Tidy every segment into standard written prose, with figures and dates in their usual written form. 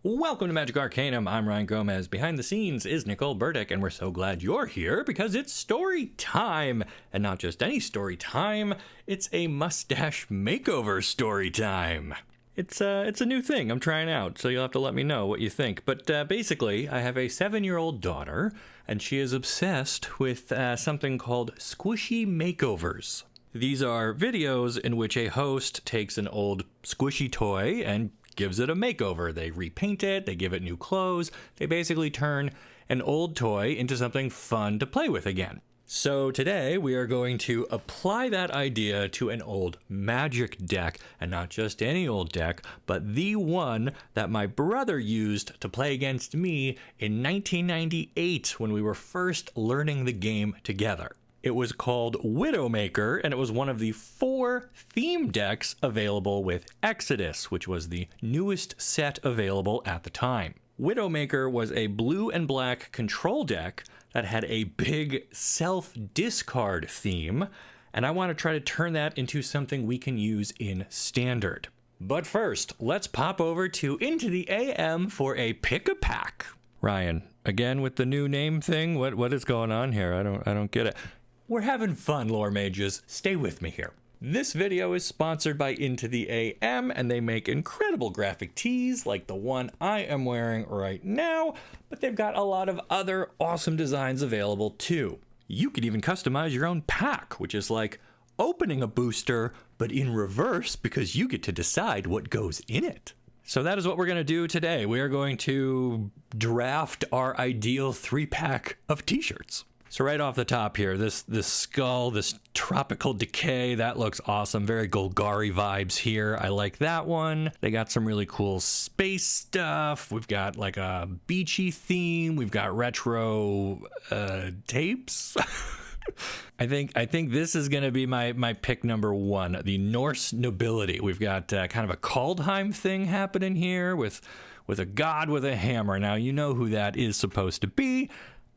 Welcome to Magic Arcanum. I'm Ryan Gomez. Behind the scenes is Nicole Burdick, and we're so glad you're here because it's story time. And not just any story time, it's a Mustache Makeover story time. It's a new thing I'm trying out, so you'll have to let me know what you think. But basically, I have a 7-year-old daughter, and she is obsessed with something called squishy makeovers. These are videos in which a host takes an old squishy toy and gives it a makeover. They repaint it, they give it new clothes, they basically turn an old toy into something fun to play with again. So today we are going to apply that idea to an old Magic deck, and not just any old deck, but the one that my brother used to play against me in 1998 when we were first learning the game together. It was called Widowmaker, and it was one of the 4 theme decks available with Exodus, which was the newest set available at the time. Widowmaker was a blue and black control deck that had a big self-discard theme, and I want to try to turn that into something we can use in Standard. But first, let's pop over to Into the AM for a pick-a-pack. Ryan, again with the new name thing? What is going on here? I don't get it. We're having fun, lore mages. Stay with me here. This video is sponsored by Into the AM, and they make incredible graphic tees like the one I am wearing right now, but they've got a lot of other awesome designs available too. You could even customize your own pack, which is like opening a booster, but in reverse because you get to decide what goes in it. So that is what we're going to do today. We are going to draft our ideal 3-pack of t-shirts. So right off the top here, this skull, this tropical decay, that looks awesome. Very Golgari vibes here. I like that one. They got some really cool space stuff. We've got like a beachy theme. We've got retro tapes. I think this is going to be my pick number 1, the Norse nobility. We've got kind of a Kaldheim thing happening here with a god with a hammer. Now, you know who that is supposed to be.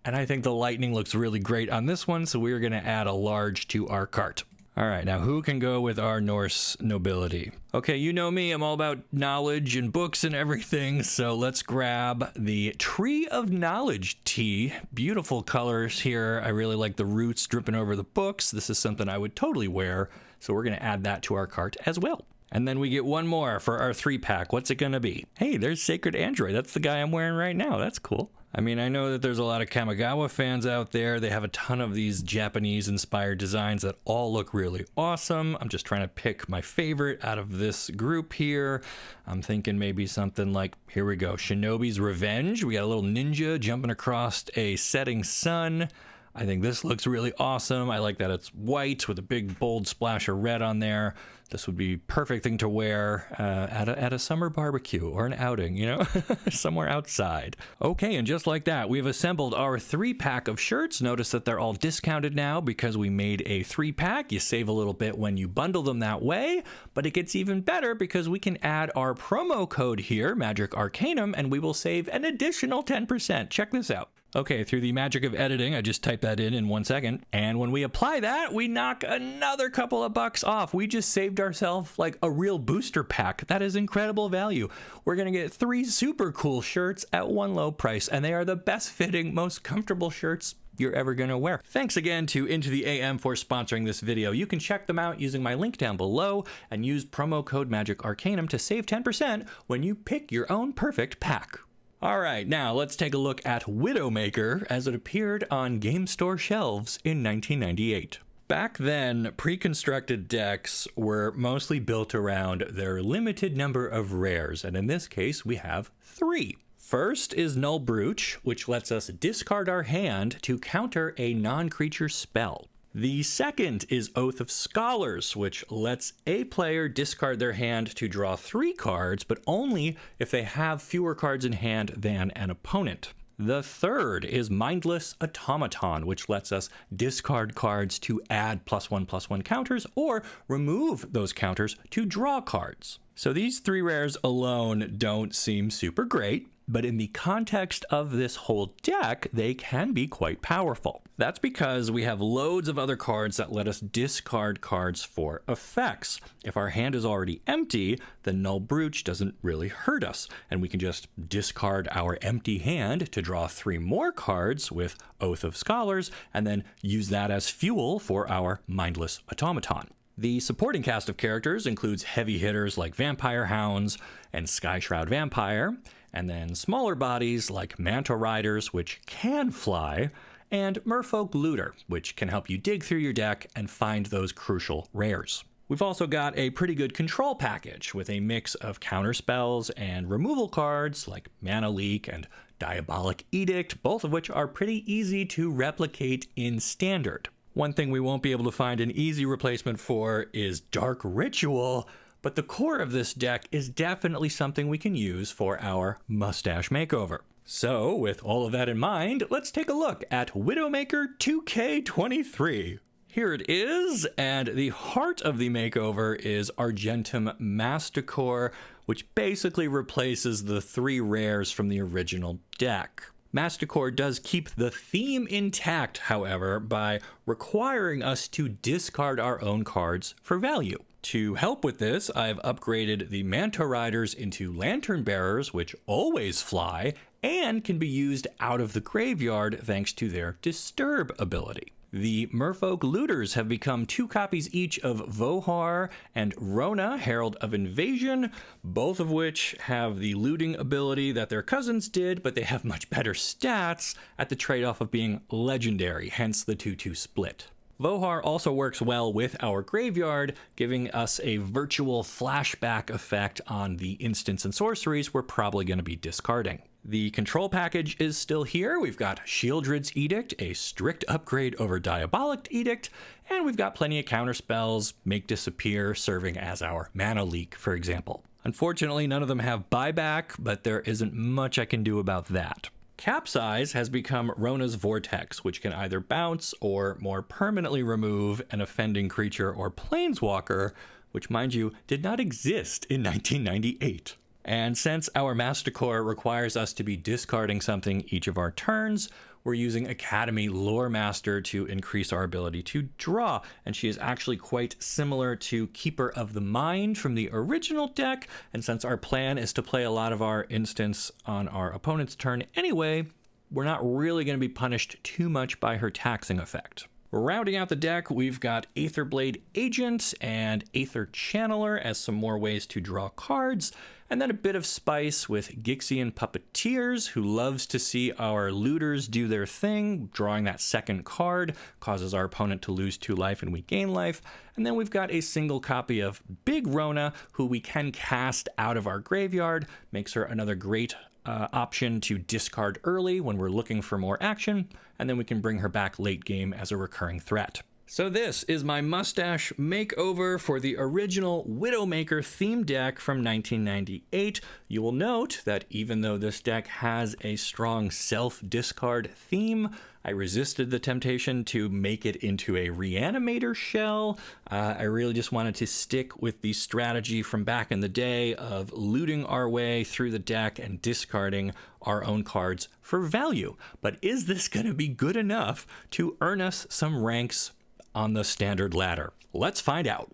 And I think the lightning looks really great on this one, so we're going to add a large to our cart. All right, now who can go with our Norse nobility? Okay, you know me, I'm all about knowledge and books and everything, so let's grab the Tree of Knowledge tee. Beautiful colors here. I really like the roots dripping over the books. This is something I would totally wear, so we're going to add that to our cart as well. And then we get one more for our 3-pack. What's it going to be? Hey, there's Sacred Android. That's the guy I'm wearing right now. That's cool. I mean, I know that there's a lot of Kamigawa fans out there. They have a ton of these Japanese-inspired designs that all look really awesome. I'm just trying to pick my favorite out of this group here. I'm thinking maybe something like, here we go, Shinobi's Revenge. We got a little ninja jumping across a setting sun. I think this looks really awesome. I like that it's white with a big bold splash of red on there. This would be perfect thing to wear at a summer barbecue or an outing, you know, somewhere outside. Okay, and just like that, we've assembled our 3-pack of shirts. Notice that they're all discounted now because we made a 3-pack. You save a little bit when you bundle them that way, but it gets even better because we can add our promo code here, Magic Arcanum, and we will save an additional 10%. Check this out. Okay, through the magic of editing, I just typed that in 1 second. And when we apply that, we knock another couple of bucks off. We just saved ourselves like a real booster pack. That is incredible value. We're going to get 3 super cool shirts at one low price, and they are the best fitting, most comfortable shirts you're ever going to wear. Thanks again to Into the AM for sponsoring this video. You can check them out using my link down below and use promo code Magic Arcanum to save 10% when you pick your own perfect pack. All right, now let's take a look at Widowmaker as it appeared on game store shelves in 1998. Back then, pre-constructed decks were mostly built around their limited number of rares, and in this case, we have 3. First is Null Brooch, which lets us discard our hand to counter a non-creature spell. The second is Oath of Scholars, which lets a player discard their hand to draw 3 cards, but only if they have fewer cards in hand than an opponent. The third is Mindless Automaton, which lets us discard cards to add +1/+1 counters or remove those counters to draw cards. So these 3 rares alone don't seem super great. but in the context of this whole deck, they can be quite powerful. That's because we have loads of other cards that let us discard cards for effects. If our hand is already empty, the Null Brooch doesn't really hurt us, and we can just discard our empty hand to draw 3 more cards with Oath of Scholars, and then use that as fuel for our mindless automaton. The supporting cast of characters includes heavy hitters like Vampire Hounds and Skyshroud Vampire, and then smaller bodies like Manta Riders, which can fly, and Merfolk Looter, which can help you dig through your deck and find those crucial rares. We've also got a pretty good control package with a mix of counterspells and removal cards like Mana Leak and Diabolic Edict, both of which are pretty easy to replicate in Standard. One thing we won't be able to find an easy replacement for is Dark Ritual, but the core of this deck is definitely something we can use for our Mustache Makeover. So, with all of that in mind, let's take a look at Widowmaker 2K23. Here it is, and the heart of the makeover is Argentum Masticore, which basically replaces the 3 rares from the original deck. Masticore does keep the theme intact, however, by requiring us to discard our own cards for value. To help with this, I've upgraded the Manta Riders into Lantern Bearers, which always fly, and can be used out of the graveyard thanks to their Disturb ability. The Merfolk Looters have become 2 copies each of Vohar and Rona, Herald of Invasion, both of which have the looting ability that their cousins did, but they have much better stats at the trade-off of being legendary, hence the 2-2 split. Vohar also works well with our graveyard, giving us a virtual flashback effect on the instants and sorceries we're probably going to be discarding. The control package is still here. We've got Sheoldred's Edict, a strict upgrade over Diabolic Edict, and we've got plenty of counterspells, Make Disappear, serving as our Mana Leak, for example. Unfortunately, none of them have buyback, but there isn't much I can do about that. Capsize has become Rona's Vortex, which can either bounce or more permanently remove an offending creature or planeswalker, which, mind you, did not exist in 1998. And since our Masticore requires us to be discarding something each of our turns, we're using Academy Lore Master to increase our ability to draw, and she is actually quite similar to Keeper of the Mind from the original deck, and since our plan is to play a lot of our instants on our opponent's turn anyway, we're not really going to be punished too much by her taxing effect. Rounding out the deck, we've got Aetherblade Agent and Aether Channeler as some more ways to draw cards, and then a bit of spice with Gixian Puppeteers, who loves to see our looters do their thing. Drawing that second card causes our opponent to lose 2 life and we gain life. And then we've got a single copy of Big Rona, who we can cast out of our graveyard, makes her another great option to discard early when we're looking for more action, and then we can bring her back late game as a recurring threat. So this is my Mustache Makeover for the original Widowmaker theme deck from 1998. You will note that even though this deck has a strong self-discard theme, I resisted the temptation to make it into a reanimator shell. I really just wanted to stick with the strategy from back in the day of looting our way through the deck and discarding our own cards for value. But is this going to be good enough to earn us some ranks on the standard ladder? Let's find out.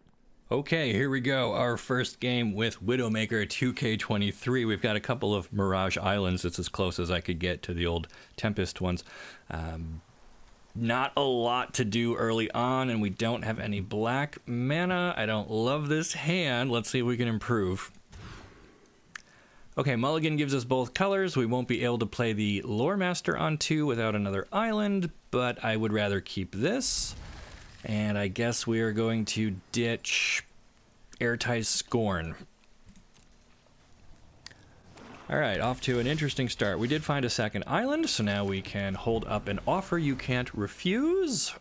Okay, here we go. Our first game with Widowmaker 2K23. We've got a couple of Mirage Islands. It's as close as I could get to the old Tempest ones. Not a lot to do early on, and we don't have any black mana. I don't love this hand. Let's see if we can improve. Okay, Mulligan gives us both colors. We won't be able to play the Lore Master on 2 without another island, but I would rather keep this. And I guess we are going to ditch Airtight Scorn. All right, off to an interesting start. We did find a second island, so now we can hold up an offer you can't refuse.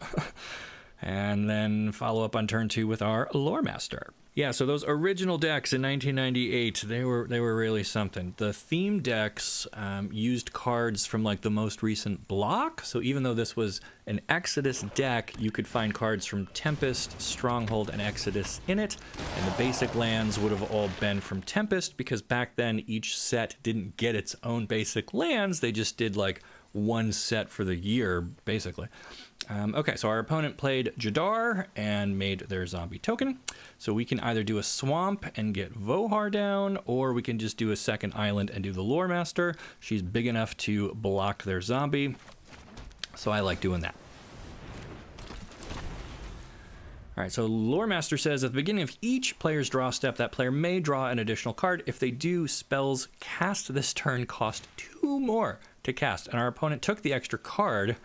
And then follow up on turn 2 with our Lore Master. Yeah, so those original decks in 1998, they were really something. The theme decks used cards from like the most recent block. So even though this was an Exodus deck, you could find cards from Tempest, Stronghold, and Exodus in it. And the basic lands would have all been from Tempest because back then each set didn't get its own basic lands. They just did like one set for the year, basically. Okay, so our opponent played Jadar and made their zombie token. So we can either do a swamp and get Vohar down, or we can just do a second island and do the Lore Master. She's big enough to block their zombie, so I like doing that. All right, so Lore Master says, at the beginning of each player's draw step, that player may draw an additional card. If they do, spells cast this turn cost 2 more to cast, and our opponent took the extra card,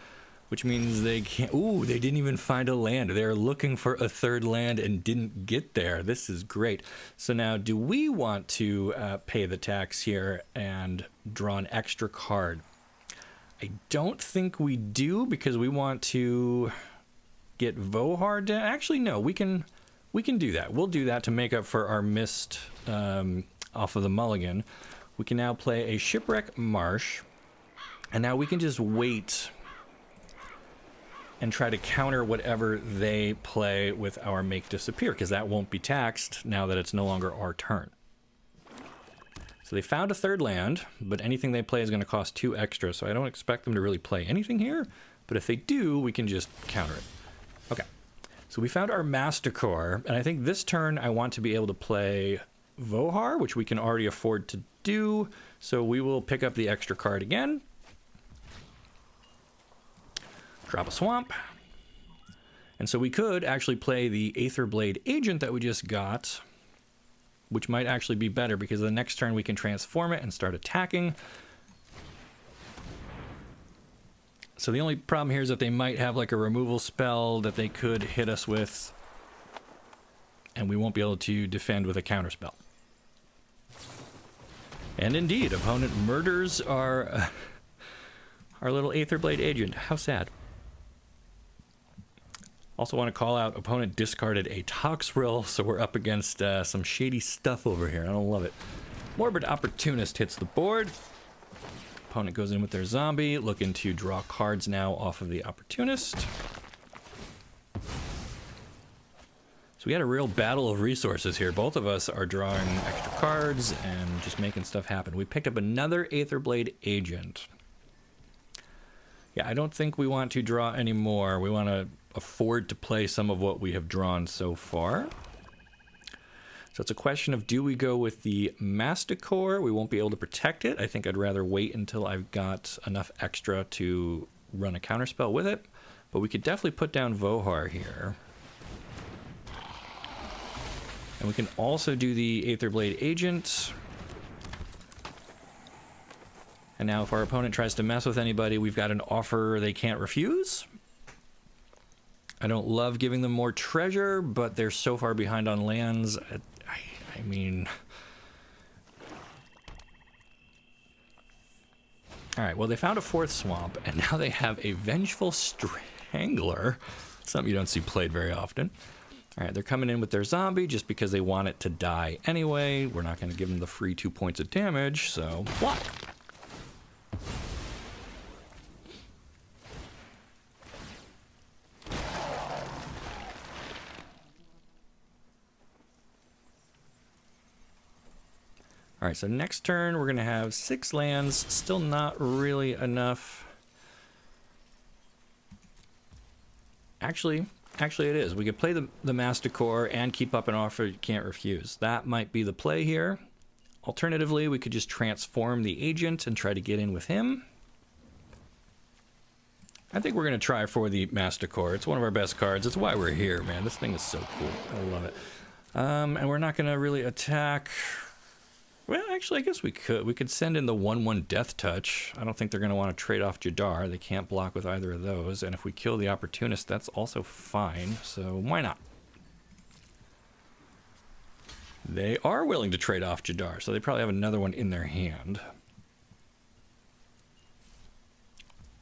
which means they can't... Ooh, they didn't even find a land. They're looking for a third land and didn't get there. This is great. So now, do we want to pay the tax here and draw an extra card? I don't think we do, because we want to get Vohar down. Actually, no, we can do that. We'll do that to make up for our missed off of the mulligan. We can now play a Shipwreck Marsh, and now we can just wait and try to counter whatever they play with our Make Disappear, because that won't be taxed now that it's no longer our turn. So they found a third land, but anything they play is going to cost 2 extra, so I don't expect them to really play anything here, but if they do, we can just counter it. Okay, so we found our Masticore, and I think this turn I want to be able to play Vohar, which we can already afford to do, so we will pick up the extra card again. Drop a swamp. And so we could actually play the Aetherblade Agent that we just got, which might actually be better because the next turn we can transform it and start attacking. So the only problem here is that they might have like a removal spell that they could hit us with, and we won't be able to defend with a counterspell. And indeed, opponent murders our little Aetherblade Agent. How sad. Also want to call out, opponent discarded a Toxrill, so we're up against some shady stuff over here. I don't love it. Morbid Opportunist hits the board. Opponent goes in with their zombie, looking to draw cards now off of the Opportunist. So we had a real battle of resources here. Both of us are drawing extra cards and just making stuff happen. We picked up another Aetherblade Agent. Yeah, I don't think we want to draw any more. We want to afford to play some of what we have drawn so far. So it's a question of, do we go with the Masticore? We won't be able to protect it. I think I'd rather wait until I've got enough extra to run a counterspell with it. But we could definitely put down Vohar here. And we can also do the Aetherblade Agent. And now if our opponent tries to mess with anybody, we've got an offer they can't refuse. I don't love giving them more treasure, but they're so far behind on lands. I mean... Alright, well, they found a 4th swamp, and now they have a Vengeful Strangler. Something you don't see played very often. Alright, they're coming in with their zombie just because they want it to die anyway. We're not going to give them the free 2 points of damage, so block. Alright, so next turn we're going to have 6 lands. Still not really enough. Actually it is. We could play the Masticore and keep up an offer you can't refuse. That might be the play here. Alternatively, we could just transform the agent and try to get in with him. I think we're going to try for the Masticore. It's one of our best cards. It's why we're here, man. This thing is so cool. I love it. And we're not going to really attack... Well, actually, I guess we could. We could send in the 1/1 Death Touch. I don't think they're going to want to trade off Jadar. They can't block with either of those. And if we kill the Opportunist, that's also fine. So why not? They are willing to trade off Jadar, so they probably have another one in their hand.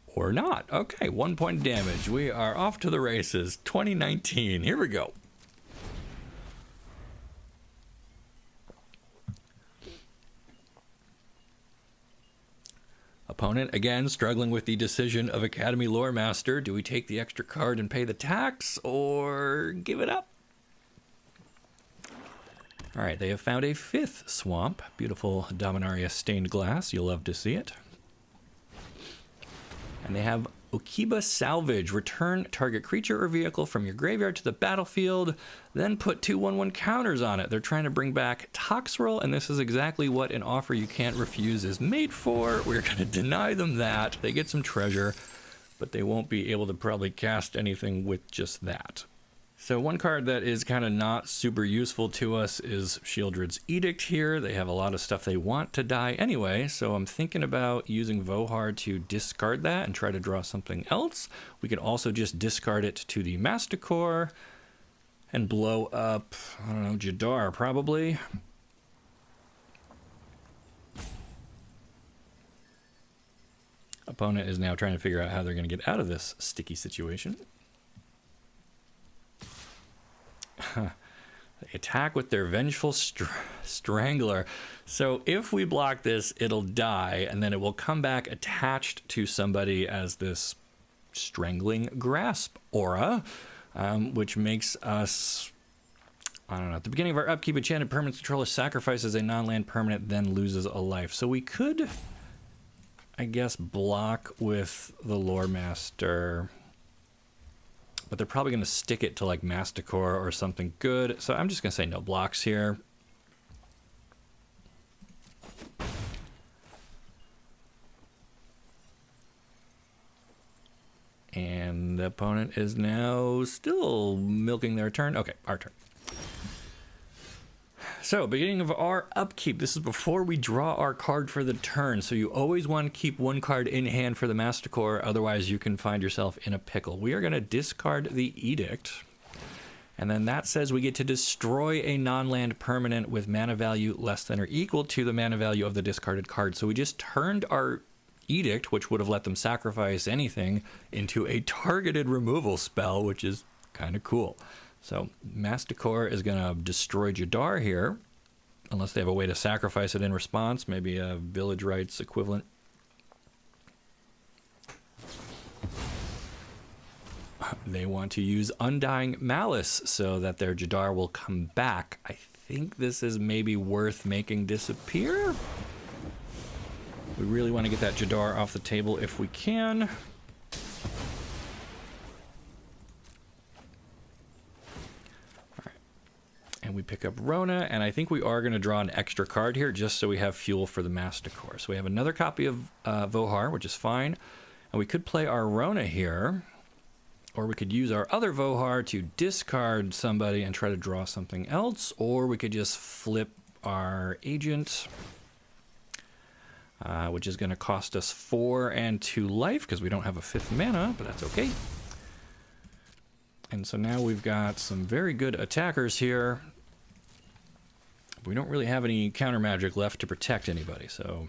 Or not. Okay, 1 point damage. We are off to the races. 2019. Here we go. Opponent, again, struggling with the decision of Academy Lore Master. Do we take the extra card and pay the tax, or give it up? All right, they have found a 5th swamp. Beautiful Dominaria stained glass. You'll love to see it. And they have Okiba Salvage. Return target creature or vehicle from your graveyard to the battlefield, then put 2/1/1 counters on it. They're trying to bring back Toxrill, and this is exactly what an offer you can't refuse is made for. We're going to deny them that. They get some treasure, but they won't be able to probably cast anything with just that. So one card that is kind of not super useful to us is Sheoldred's Edict here. They have a lot of stuff they want to die anyway, so I'm thinking about using Vohar to discard that and try to draw something else. We could also just discard it to the Masticore and blow up, I don't know, Jadar probably. Opponent is now trying to figure out how they're going to get out of this sticky situation. They attack with their Vengeful Strangler. So if we block this, it'll die, and then it will come back attached to somebody as this Strangling Grasp aura, which makes us, I don't know, at the beginning of our upkeep, enchanted permanent controller sacrifices a non-land permanent, then loses a life. So we could, I guess, block with the Lore Master, but they're probably going to stick it to like Masticore or something good. So I'm just going to say no blocks here. And the opponent is now still milking their turn. Okay, our turn. So, beginning of our upkeep, this is before we draw our card for the turn, so you always want to keep one card in hand for the Masticore, otherwise you can find yourself in a pickle. We are going to discard the Edict, and then that says we get to destroy a non-land permanent with mana value less than or equal to the mana value of the discarded card. So we just turned our Edict, which would have let them sacrifice anything, into a targeted removal spell, which is kind of cool. So Masticore is going to destroy Jadar here, unless they have a way to sacrifice it in response, maybe a Village Rites equivalent. They want to use Undying Malice so that their Jadar will come back. I think this is maybe worth making disappear. We really want to get that Jadar off the table if we can. And we pick up Rona, and I think we are going to draw an extra card here just so we have fuel for the Masticore. So we have another copy of Vohar, which is fine. And we could play our Rona here, or we could use our other Vohar to discard somebody and try to draw something else, or we could just flip our Agent, which is going to cost us 4 and 2 life because we don't have a 5th mana, but that's okay. And so now we've got some very good attackers here. We don't really have any counter magic left to protect anybody, so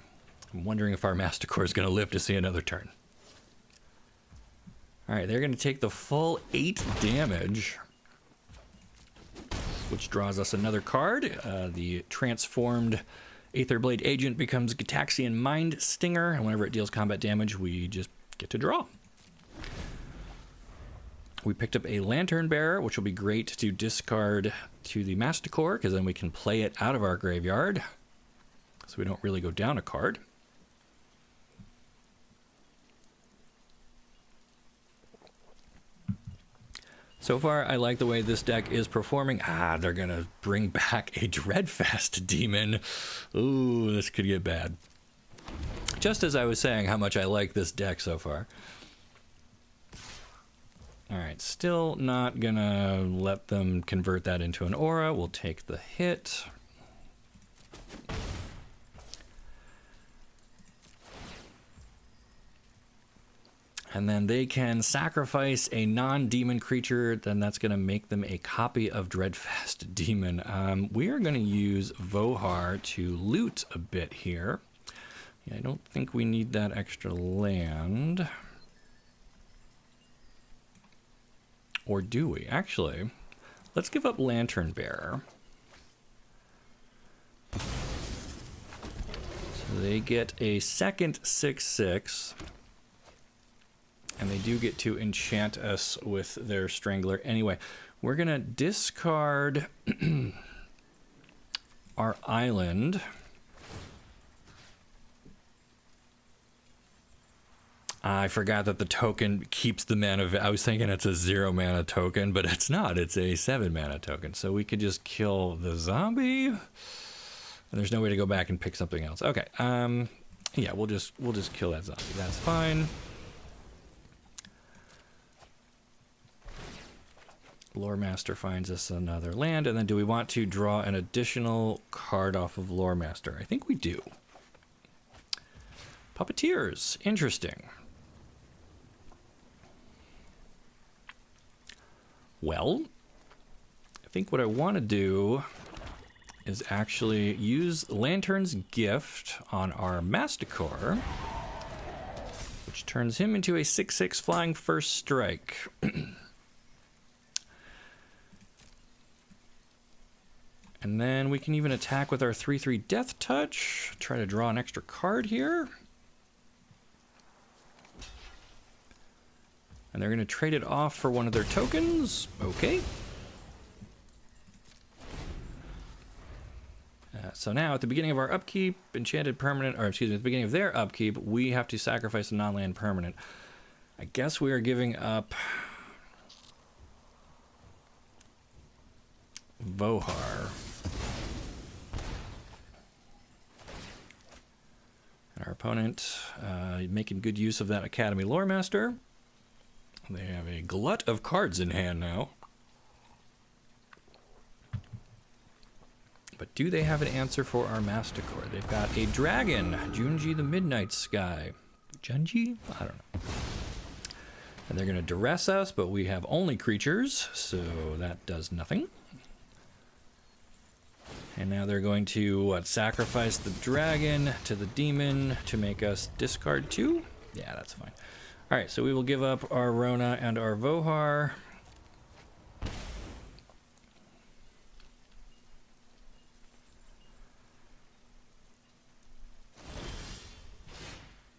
I'm wondering if our Masticore is going to live to see another turn. All right, they're going to take the full 8 damage, which draws us another card. The transformed Aetherblade Agent becomes Gitaxian Mind Stinger, and whenever it deals combat damage, we just get to draw. We picked up a Lantern Bearer, which will be great to discard to the Masticore, because then we can play it out of our graveyard, so we don't really go down a card. So far, I like the way this deck is performing. They're going to bring back a Dreadfast Demon. Ooh, this could get bad. Just as I was saying how much I like this deck so far. All right, still not gonna let them convert that into an aura. We'll take the hit. And then they can sacrifice a non-demon creature, then that's gonna make them a copy of Dreadfast Demon. We are gonna use Vohar to loot a bit here. Yeah, I don't think we need that extra land. Or do we? Actually, let's give up Lantern Bearer. So they get a second 6/6. And they do get to enchant us with their Strangler. Anyway, we're going to discard our island. I forgot that the token keeps the mana. I was thinking it's a 0 mana token, but it's not. It's a 7 mana token. So we could just kill the zombie. And there's no way to go back and pick something else. Okay. Yeah, we'll just kill that zombie. That's fine. Lore Master finds us another land, and then do we want to draw an additional card off of Lore Master? I think we do. Puppeteers, interesting. Well, I think what I want to do is actually use Lantern's Gift on our Masticore, which turns him into a 6/6 flying first strike. And then we can even attack with our 3/3 Death Touch. Try to draw an extra card here. And they're going to trade it off for one of their tokens. Okay. So now at the beginning of our upkeep, enchanted permanent, or excuse me, at the beginning of their upkeep, we have to sacrifice a non-land permanent. I guess we are giving up Vohar. And our opponent making good use of that Academy Lore Master. They have a glut of cards in hand now. But do they have an answer for our Masticore? They've got a dragon, Junji the Midnight Sky. Junji? I don't know. And they're going to duress us, but we have only creatures, so that does nothing. And now they're going to, sacrifice the dragon to the demon to make us discard 2? Yeah, that's fine. All right, so we will give up our Rona and our Vohar.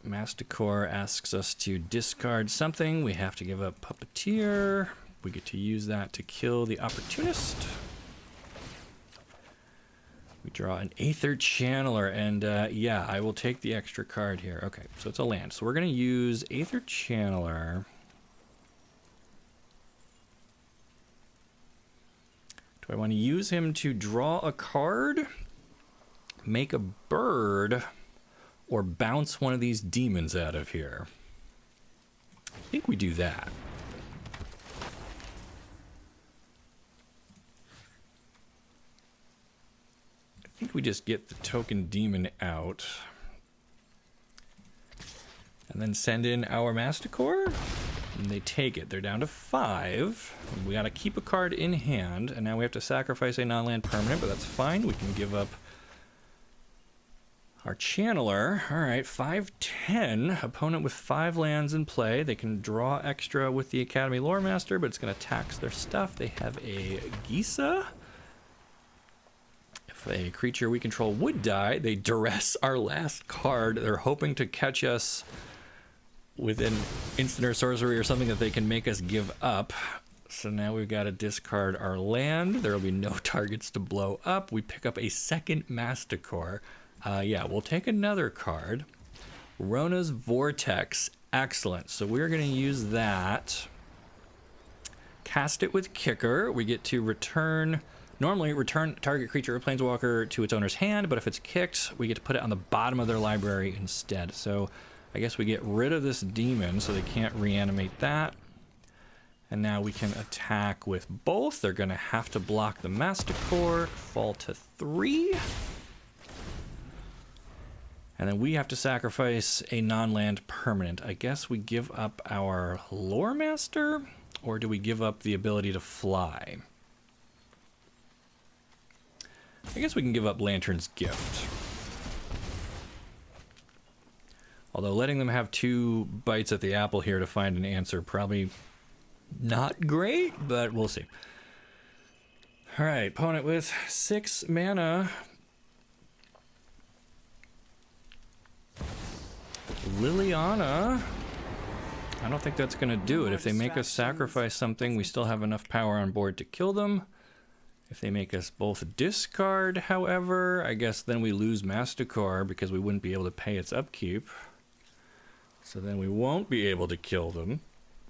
Masticore asks us to discard something. We have to give up Puppeteer. We get to use that to kill the Opportunist. We draw an Aether Channeler, and yeah, I will take the extra card here. Okay, so it's a land. So we're going to use Aether Channeler. Do I want to use him to draw a card, make a bird, or bounce one of these demons out of here? I think we do that. I think we just get the token demon out. And then send in our Masticore. And they take it. They're down to 5. We gotta keep a card in hand. And now we have to sacrifice a non-land permanent, but that's fine. We can give up our Channeler. All right, 5/10. Opponent with 5 lands in play. They can draw extra with the Academy Lore Master, but it's going to tax their stuff. They have a Gisa. If a creature we control would die, they duress our last card. They're hoping to catch us with an instant or sorcery or something that they can make us give up. So now we've got to discard our land. There will be no targets to blow up. We pick up a second Masticore. Yeah, we'll take another card. Rona's Vortex. Excellent. So we're going to use that. Cast it with Kicker. We get to return... Normally, return target creature or planeswalker to its owner's hand, but if it's kicked, we get to put it on the bottom of their library instead. So I guess we get rid of this demon so they can't reanimate that. And now we can attack with both. They're going to have to block the Masticore. Fall to 3. And then we have to sacrifice a non-land permanent. I guess we give up our Lore Master, or do we give up the ability to fly? I guess we can give up Lantern's Gift. Although letting them have 2 bites at the apple here to find an answer, probably not great, but we'll see. All right, opponent with 6 mana. Liliana. I don't think that's going to do it. If they make us sacrifice something, we still have enough power on board to kill them. If they make us both discard, however, I guess then we lose Masticore because we wouldn't be able to pay its upkeep. So then we won't be able to kill them.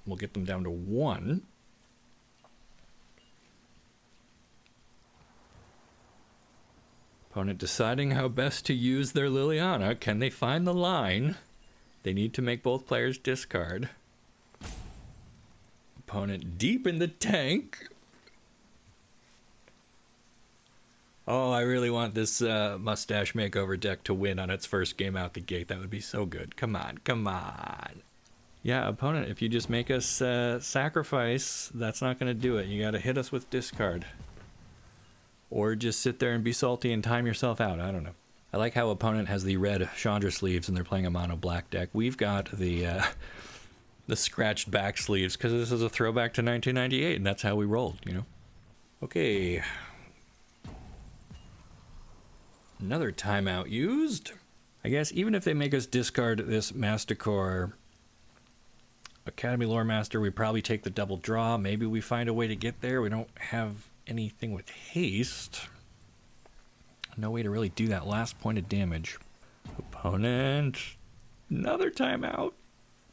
We'll get them down to 1. Opponent deciding how best to use their Liliana. Can they find the line? They need to make both players discard. Opponent deep in the tank. Oh, I really want this Mustache Makeover deck to win on its first game out the gate. That would be so good. Come on, come on. Yeah, opponent, if you just make us sacrifice, that's not going to do it. You got to hit us with discard. Or just sit there and be salty and time yourself out. I don't know. I like how opponent has the red Chandra sleeves and they're playing a mono black deck. We've got the scratched back sleeves because this is a throwback to 1998 and that's how we rolled, you know. Okay. Another timeout used. I guess even if they make us discard this Masticore Academy Lore Master, we probably take the double draw. Maybe we find a way to get there. We don't have anything with haste. No way to really do that last point of damage. Opponent. Another timeout.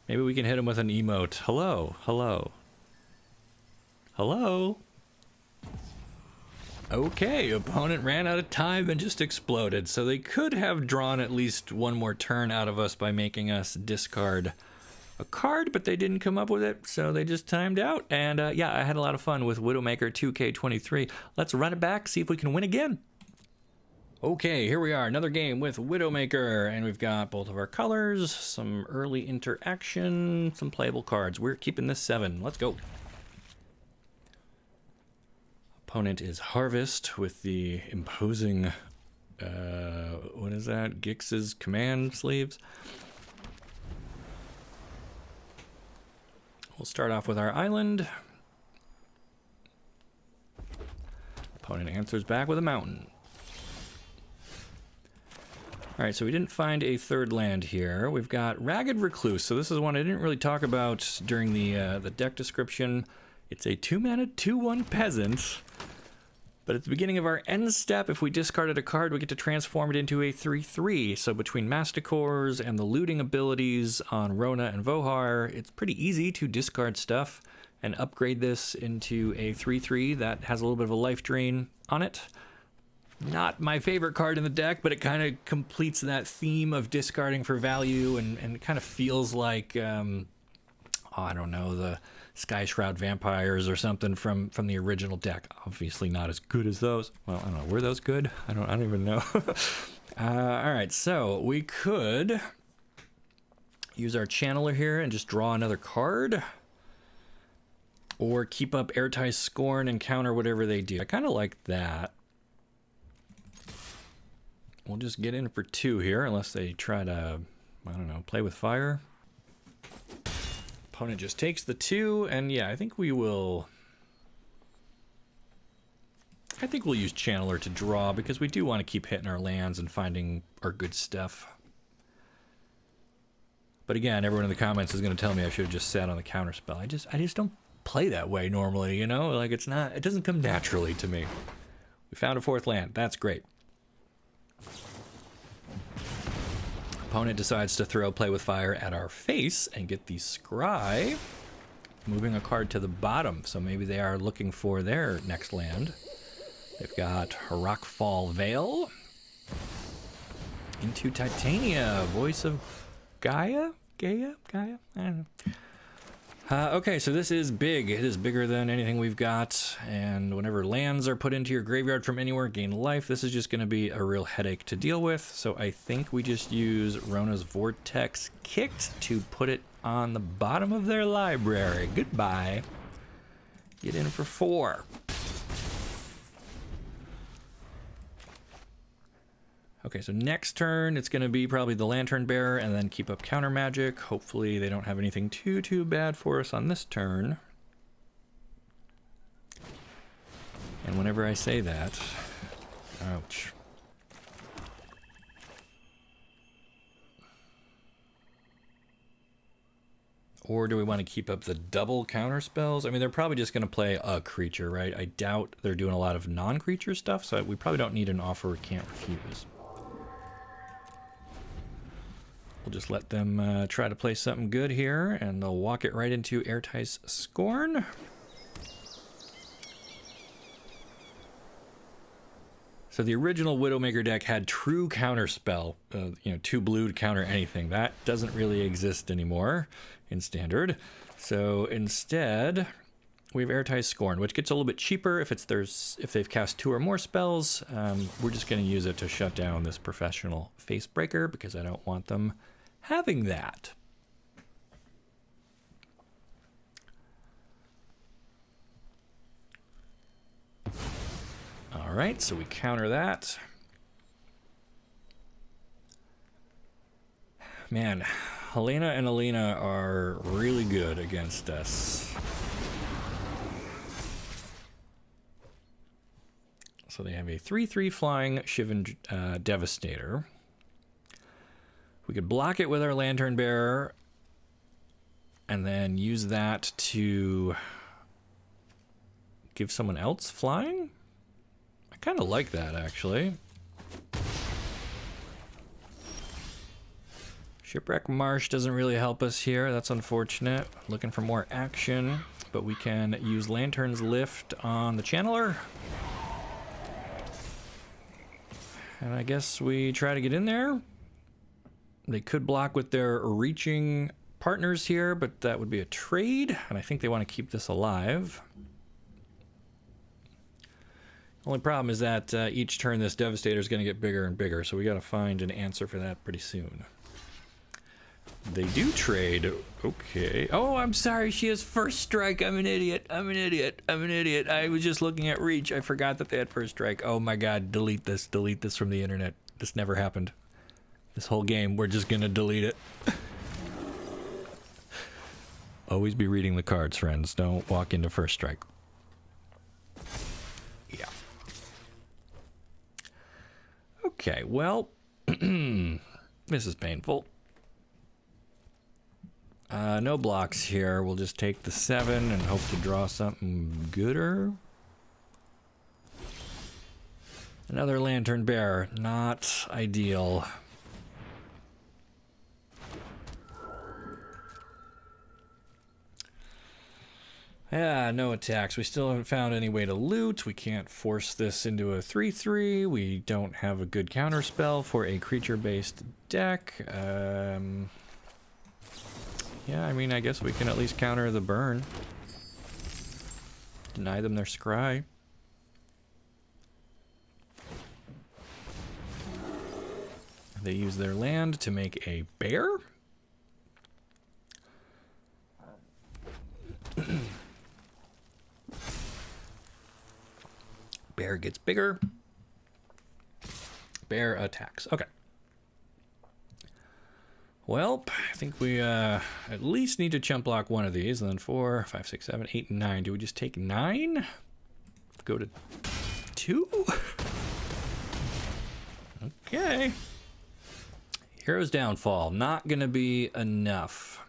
Maybe we can hit him with an emote. Hello. Hello. Hello. Okay, opponent ran out of time and just exploded. So they could have drawn at least one more turn out of us by making us discard a card, but they didn't come up with it, so they just timed out. And yeah, I had a lot of fun with Widowmaker 2K23. Let's run it back, see if we can win again. Okay, here we are, another game with Widowmaker, and we've got both of our colors, some early interaction, some playable cards. We're keeping this 7. Let's go. Opponent is Harvest with the imposing, what is that? Gix's command sleeves. We'll start off with our island. Opponent answers back with a mountain. Alright, so we didn't find a third land here. We've got Ragged Recluse. So this is one I didn't really talk about during the deck description. It's a 2-mana, 2/1 peasant. But at the beginning of our end step, if we discarded a card, we get to transform it into a 3/3. So between Masticores and the looting abilities on Rona and Vohar, it's pretty easy to discard stuff and upgrade this into a 3/3 that has a little bit of a life drain on it. Not my favorite card in the deck, but it kind of completes that theme of discarding for value, and it kind of feels like, I don't know, the Sky Shroud Vampires or something from the original deck. Obviously not as good as those. Well, I don't know. Were those good? I don't even know. All right, so we could use our Channeler here and just draw another card, or keep up Airtie's Scorn and counter whatever they do. I kind of like that. We'll just get in for 2 here, unless they try to, I don't know, play with fire. Opponent just takes the 2, and yeah, I think we'll use Channeler to draw, because we do want to keep hitting our lands and finding our good stuff. But again, everyone in the comments is going to tell me I should have just sat on the counter spell. I just don't play that way normally, you know? Like, it doesn't come naturally to me. We found a 4th land. That's great. Opponent decides to throw Play with Fire at our face and get the Scry, moving a card to the bottom. So maybe they are looking for their next land. They've got Rockfall Vale into Titania, Voice of Gaia? I don't know. Okay, so this is big. It is bigger than anything we've got, and whenever lands are put into your graveyard from anywhere, gain life. This is just going to be a real headache to deal with, so I think we just use Rona's Vortex Kicked to put it on the bottom of their library. Goodbye. Get in for 4. Okay, so next turn, it's going to be probably the Lantern Bearer and then keep up counter magic. Hopefully they don't have anything too bad for us on this turn. And whenever I say that, ouch. Or do we want to keep up the double counter spells? I mean, they're probably just going to play a creature, right? I doubt they're doing a lot of non-creature stuff, so we probably don't need an offer we can't refuse. We'll just let them try to play something good here, and they'll walk it right into Airtie's Scorn. So the original Widowmaker deck had true counterspell, you know, 2 blue to counter anything. That doesn't really exist anymore in Standard. So instead, we have Airtie's Scorn, which gets a little bit cheaper if they've cast 2 or more spells. We're just going to use it to shut down this Professional Facebreaker because I don't want them having that. All right, so we counter that. Man, Helena and Alina are really good against us. So they have a 3/3 flying Shivan Devastator. We could block it with our Lantern Bearer and then use that to give someone else flying. I kind of like that, actually. Shipwreck Marsh doesn't really help us here. That's unfortunate. Looking for more action, but we can use Lantern's Lift on the Channeler. And I guess we try to get in there. They could block with their reaching partners here, but that would be a trade, and I think they want to keep this alive. Only problem is that each turn this Devastator is going to get bigger and bigger, so we got to find an answer for that pretty soon. They do trade. Okay. Oh, I'm sorry. She has first strike. I'm an idiot. I'm an idiot. I'm an idiot. I was just looking at reach. I forgot that they had first strike. Oh my god. Delete this. Delete this from the internet. This never happened. This whole game, we're just going to delete it. Always be reading the cards, friends. Don't walk into first strike. Yeah. Okay, well, this is painful. No blocks here. We'll just take the 7 and hope to draw something gooder. Another Lantern Bearer. Not ideal. Yeah, no attacks. We still haven't found any way to loot. We can't force this into a 3/3. We don't have a good counterspell for a creature-based deck. Yeah, I mean, I guess we can at least counter the burn. Deny them their scry. They use their land to make a bear. Bear gets bigger. Bear attacks. Okay. Well, I think we at least need to chump block one of these, and then 4, 5, 6, 7, 8, and 9. Do we just take 9? Go to 2? Okay. Hero's Downfall. Not gonna be enough.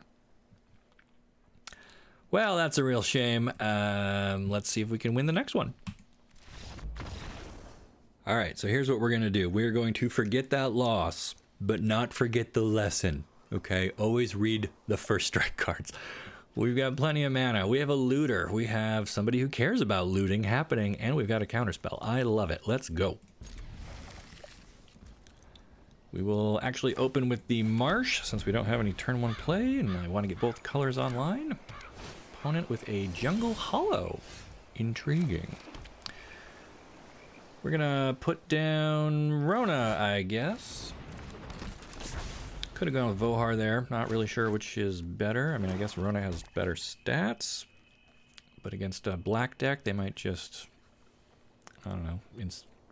Well, that's a real shame. Let's see if we can win the next one. All right, so here's what we're gonna do. We're going to forget that loss, but not forget the lesson, okay? Always read the first strike cards. We've got plenty of mana. We have a looter. We have somebody who cares about looting happening, and we've got a counterspell. I love it. Let's go. We will actually open with the Marsh, since we don't have any turn 1 play, and I want to get both colors online. Opponent with a Jungle Hollow. Intriguing. We're gonna put down Rona, I guess. Could have gone with Vohar there. Not really sure which is better. I mean, I guess Rona has better stats. But against a black deck, they might just, I don't know,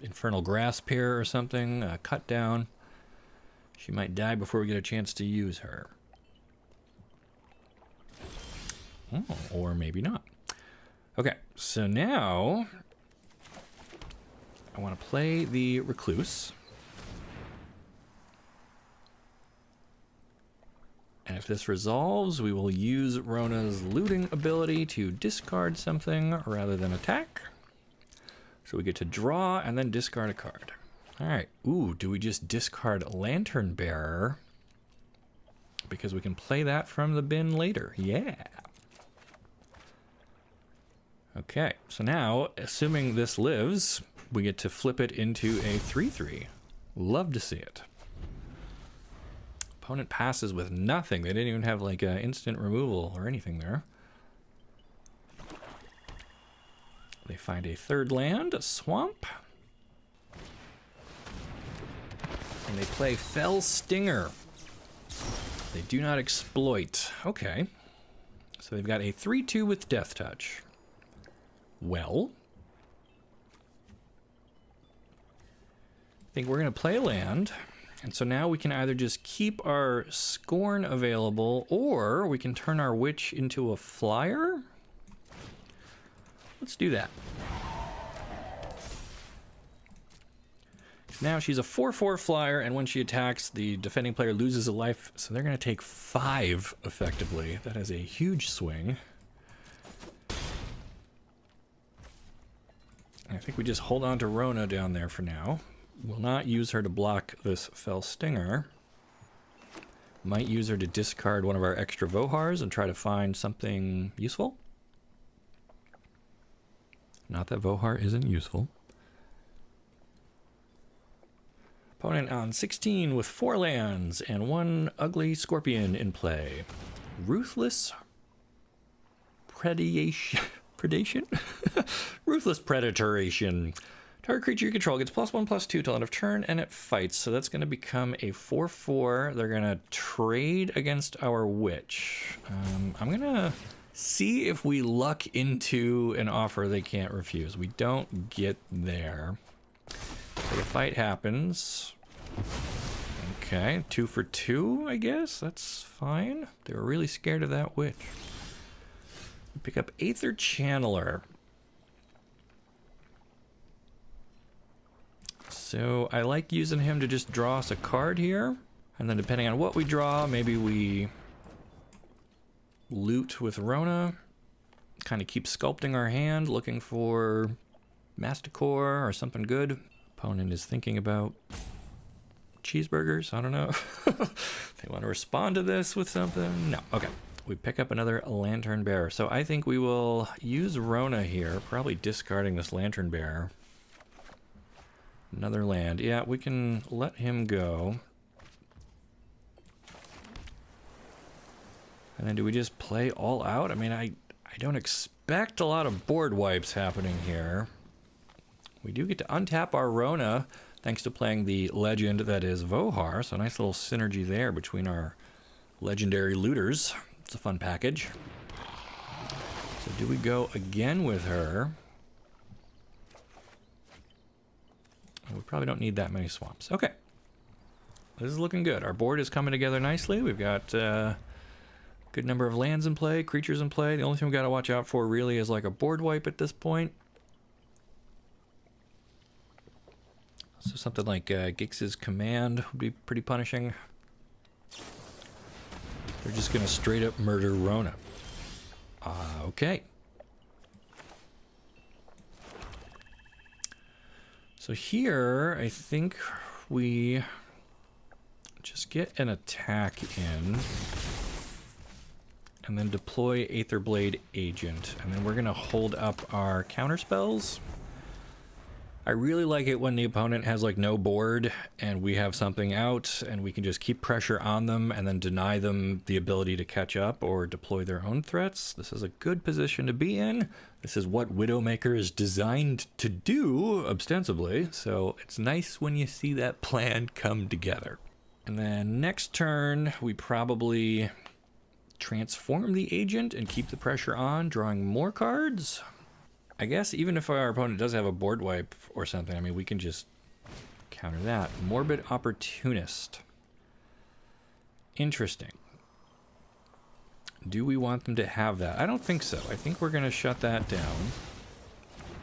Infernal Grasp here or something. Cut down. She might die before we get a chance to use her. Oh, or maybe not. Okay, so now I want to play the Recluse. And if this resolves, we will use Rona's looting ability to discard something rather than attack. So we get to draw and then discard a card. All right. Ooh, do we just discard Lantern Bearer? Because we can play that from the bin later. Yeah. Okay, so now, assuming this lives, we get to flip it into a 3/3. Love to see it. Opponent passes with nothing. They didn't even have like an instant removal or anything there. They find a third land, a swamp. And they play Fell Stinger. They do not exploit. Okay. So they've got a 3/2 with Death Touch. Well, I think we're going to play land. And so now we can either just keep our Scorn available, or we can turn our Witch into a flyer. Let's do that. Now she's a 4/4 flyer, and when she attacks, the defending player loses a life, so they're going to take 5 effectively. That is a huge swing. I think we just hold on to Rona down there for now. We'll not use her to block this Fell Stinger. Might use her to discard one of our extra Vohars and try to find something useful. Not that Vohar isn't useful. Opponent on 16 with 4 lands and 1 ugly scorpion in play. Ruthless Predation? Ruthless Predatoration. Target creature you control gets +1/+2 till end of turn, and it fights. So that's going to become a 4/4. They're going to trade against our Witch. I'm going to see if we luck into an offer they can't refuse. We don't get there. So the fight happens. Okay, 2 for 2, I guess. That's fine. They were really scared of that Witch. Pick up Aether Channeler. So I like using him to just draw us a card here. And then depending on what we draw, maybe we loot with Rona. Kind of keep sculpting our hand, looking for Masticore or something good. Opponent is thinking about cheeseburgers. I don't know. They want to respond to this with something. No. Okay. We pick up another Lantern Bearer. So I think we will use Rona here, probably discarding this Lantern Bearer. Another land. Yeah, we can let him go. And then do we just play all out? I mean, I don't expect a lot of board wipes happening here. We do get to untap our Rona, thanks to playing the legend that is Vohar. So nice little synergy there between our legendary looters. It's a fun package. So do we go again with her? We probably don't need that many swamps. Okay. This is looking good. Our board is coming together nicely. We've got a good number of lands in play, creatures in play. The only thing we've got to watch out for really is like a board wipe at this point. So something like Gix's Command would be pretty punishing. They're just going to straight up murder Rona. Okay. So here, I think we just get an attack in and then deploy Aetherblade Agent. And then we're going to hold up our counter spells. I really like it when the opponent has like no board and we have something out and we can just keep pressure on them and then deny them the ability to catch up or deploy their own threats. This is a good position to be in. This is what Widowmaker is designed to do, ostensibly. So it's nice when you see that plan come together. And then next turn, we probably transform the agent and keep the pressure on, drawing more cards. I guess even if our opponent does have a board wipe or something, I mean, we can just counter that. Morbid Opportunist. Interesting. Do we want them to have that? I don't think so. I think we're going to shut that down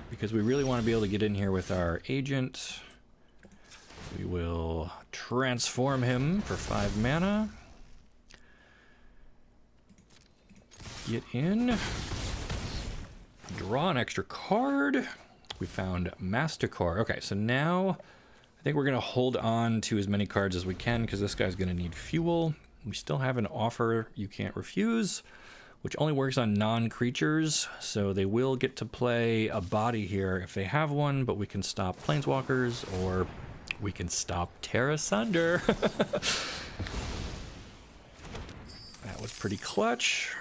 because we really want to be able to get in here with our agent. We will transform him for 5 mana. get in. Draw an extra card. We found Mastecore. Okay, so now I think we're going to hold on to as many cards as we can because this guy's going to need fuel. We still have an offer you can't refuse, which only works on non-creatures, so they will get to play a body here if they have one, but we can stop planeswalkers, or we can stop Terra Sunder. That was pretty clutch.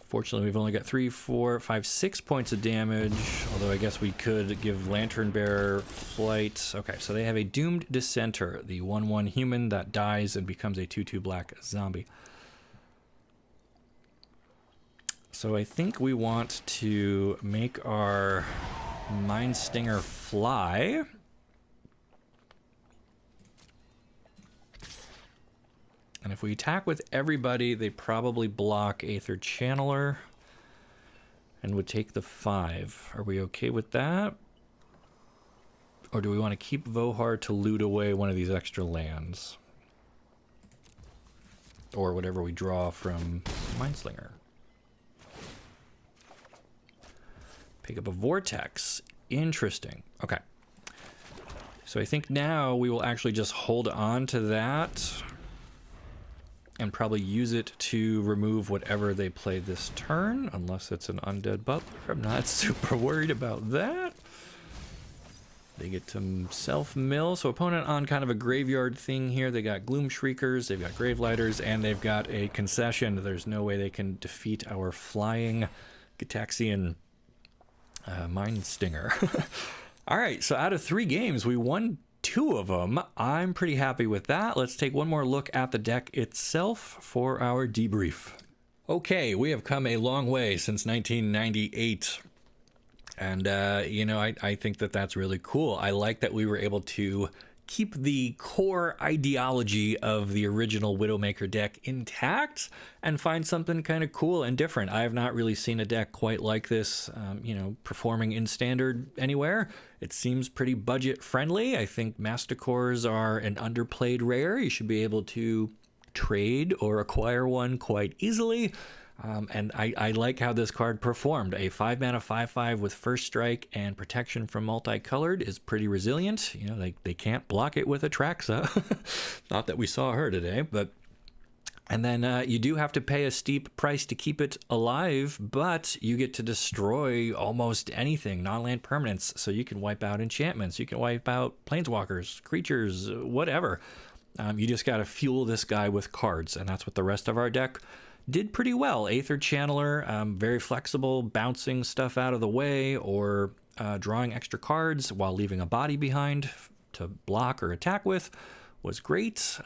Fortunately, we've only got 3, 4, 5, 6 points of damage, although I guess we could give Lantern Bearer flight. Okay, so they have a Doomed Dissenter, the 1/1 human that dies and becomes a 2/2 black zombie. So I think we want to make our Mind Stinger fly. And if we attack with everybody, they probably block Aether Channeler and would take the 5. Are we okay with that? Or do we want to keep Vohar to loot away one of these extra lands? Or whatever we draw from Mindslinger. Pick up a Vortex. Interesting. Okay. So I think now we will actually just hold on to that and probably use it to remove whatever they play this turn, unless it's an Undead Butler. I'm not super worried about that. They get to self-mill. So opponent on kind of a graveyard thing here. They got Gloom Shriekers, they've got Gravelighters, and they've got a concession. There's no way they can defeat our flying Gitaxian Mind Stinger. All right, so out of 3 games, we won 2 of them. I'm pretty happy with that. Let's take one more look at the deck itself for our debrief. Okay, we have come a long way since 1998. And, you know, I think that that's really cool. I like that we were able to keep the core ideology of the original Widowmaker deck intact and find something kind of cool and different. I have not really seen a deck quite like this, you know, performing in Standard anywhere. It seems pretty budget friendly. I think Masticores are an underplayed rare. You should be able to trade or acquire one quite easily. And I like how this card performed. A 5-mana 5/5 with First Strike and protection from multicolored is pretty resilient. You know, they can't block it with Atraxa. Not that we saw her today, but... And then you do have to pay a steep price to keep it alive, but you get to destroy almost anything, non-land permanents. So you can wipe out enchantments, you can wipe out planeswalkers, creatures, whatever. You just got to fuel this guy with cards, and that's what the rest of our deck did pretty well. Aether Channeler, very flexible, bouncing stuff out of the way or drawing extra cards while leaving a body behind to block or attack with was great.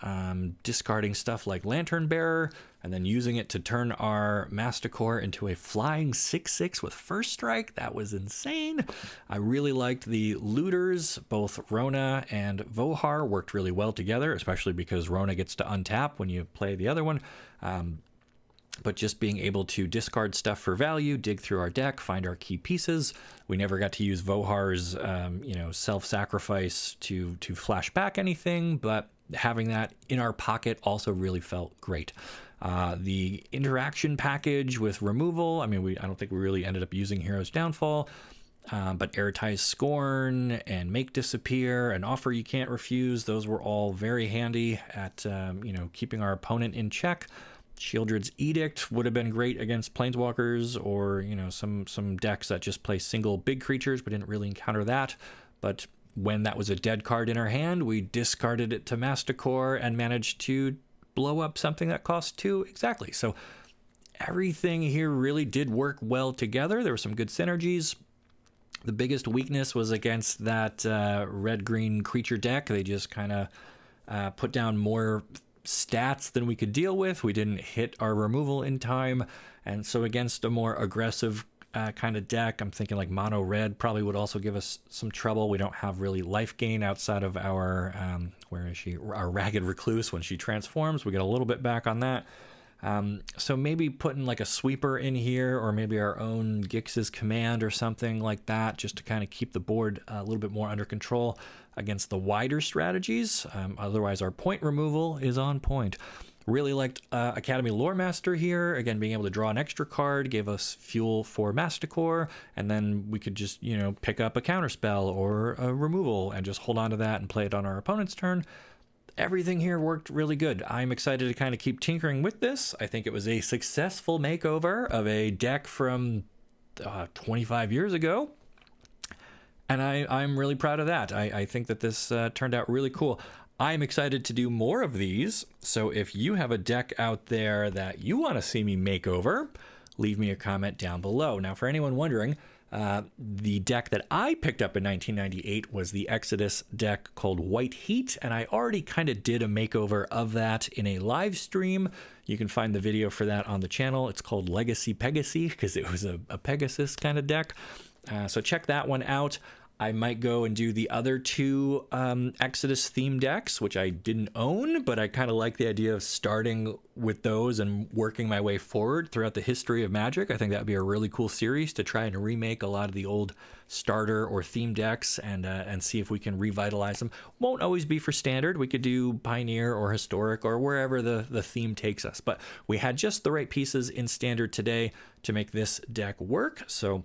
Discarding stuff like Lantern Bearer and then using it to turn our Masticore into a flying 6/6 with First Strike. That was insane. I really liked the looters. Both Rona and Vohar worked really well together, especially because Rona gets to untap when you play the other one. But just being able to discard stuff for value, dig through our deck, find our key pieces. We never got to use Vohar's, you know, self-sacrifice to flash back anything, but having that in our pocket also really felt great. The interaction package with removal, I mean, I don't think we really ended up using Hero's Downfall, but Airtize Scorn and Make Disappear and Offer You Can't Refuse, those were all very handy at, you know, keeping our opponent in check. Shieldred's Edict would have been great against planeswalkers or, you know, some decks that just play single big creatures but didn't really encounter that. But when that was a dead card in our hand, we discarded it to Masticore and managed to blow up something that cost 2 exactly. So everything here really did work well together. There were some good synergies. The biggest weakness was against that red-green creature deck. They just kind of put down more stats than we could deal with. We didn't hit our removal in time, and so against a more aggressive kind of deck, I'm thinking like mono red probably would also give us some trouble. We don't have really life gain outside of our where is she, our Ragged Recluse. When she transforms, we get a little bit back on that. So maybe putting like a sweeper in here, or maybe our own Gix's Command or something like that, just to kind of keep the board a little bit more under control against the wider strategies. Otherwise, our point removal is on point. Really liked Academy Lore Master here. Again, being able to draw an extra card gave us fuel for Masticore, and then we could just, you know, pick up a counterspell or a removal and just hold on to that and play it on our opponent's turn. Everything here worked really good. I'm excited to kind of keep tinkering with this. I think it was a successful makeover of a deck from 25 years ago. And I'm really proud of that. I think that this turned out really cool. I'm excited to do more of these, so if you have a deck out there that you want to see me make over, leave me a comment down below. Now, for anyone wondering, the deck that I picked up in 1998 was the Exodus deck called White Heat, and I already kind of did a makeover of that in a live stream. You can find the video for that on the channel. It's called Legacy Pegasus, because it was a Pegasus kind of deck. So check that one out. I might go and do the other two Exodus theme decks, which I didn't own, but I kind of like the idea of starting with those and working my way forward throughout the history of Magic. I think that would be a really cool series to try and remake a lot of the old starter or theme decks and see if we can revitalize them. Won't always be for standard. We could do Pioneer or Historic or wherever the theme takes us. But we had just the right pieces in standard today to make this deck work. So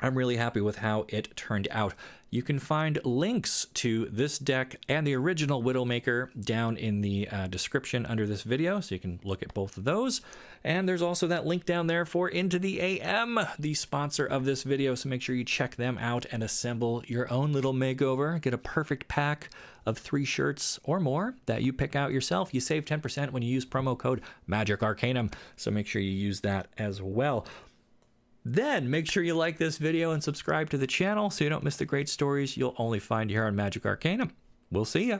I'm really happy with how it turned out. You can find links to this deck and the original Widowmaker down in the description under this video, so you can look at both of those. And there's also that link down there for Into the AM, the sponsor of this video, so make sure you check them out and assemble your own little makeover. Get a perfect pack of 3 shirts or more that you pick out yourself. You save 10% when you use promo code Magic Arcanum, so make sure you use that as well. Then make sure you like this video and subscribe to the channel so you don't miss the great stories you'll only find here on Magic Arcanum. We'll see ya.